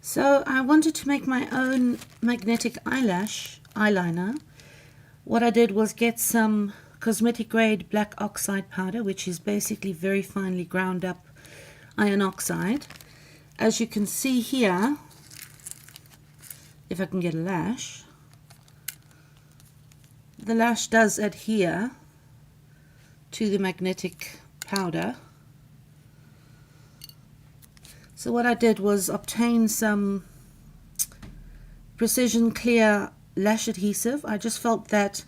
So I wanted to make my own magnetic eyeliner. What I did was get some cosmetic grade black oxide powder, which is basically very finely ground up iron oxide. As you can see here, if I can get a lash, the lash does adhere to the magnetic powder. So what I did was obtain some precision clear lash adhesive. I just felt that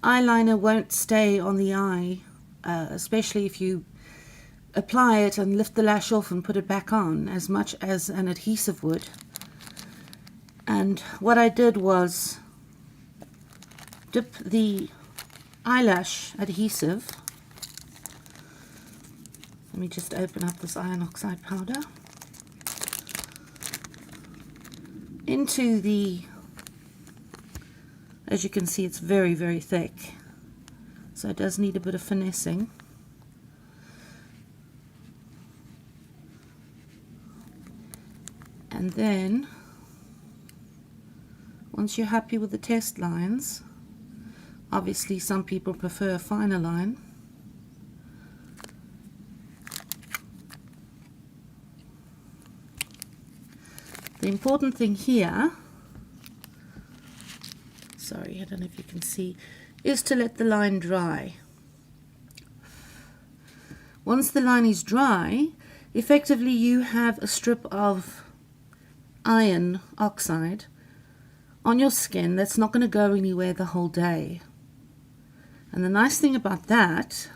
eyeliner won't stay on the eye, especially if you apply it and lift the lash off and put it back on, as much as an adhesive would. And what I did was dip the eyelash adhesive. Let me just open up this iron oxide powder into the, as you can see, it's very, very thick, so it does need a bit of finessing. And then once you're happy with the test lines, obviously some people prefer a finer line, the important thing here, sorry, I don't know if you can see, is to let the line dry. Once the line is dry, effectively you have a strip of iron oxide on your skin that's not going to go anywhere the whole day. And the nice thing about that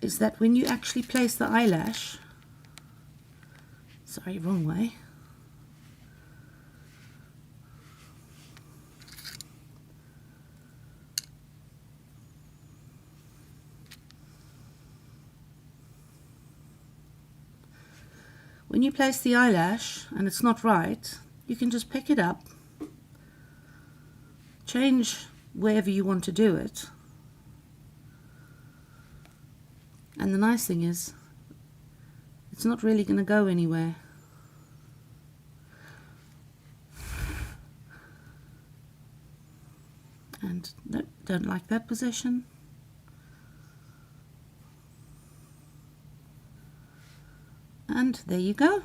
is that when you actually place the eyelash, sorry, wrong way, when you place the eyelash and it's not right, you can just pick it up, change wherever you want to do it, and the nice thing is it's not really going to go anywhere. And no, don't like that position. And there you go.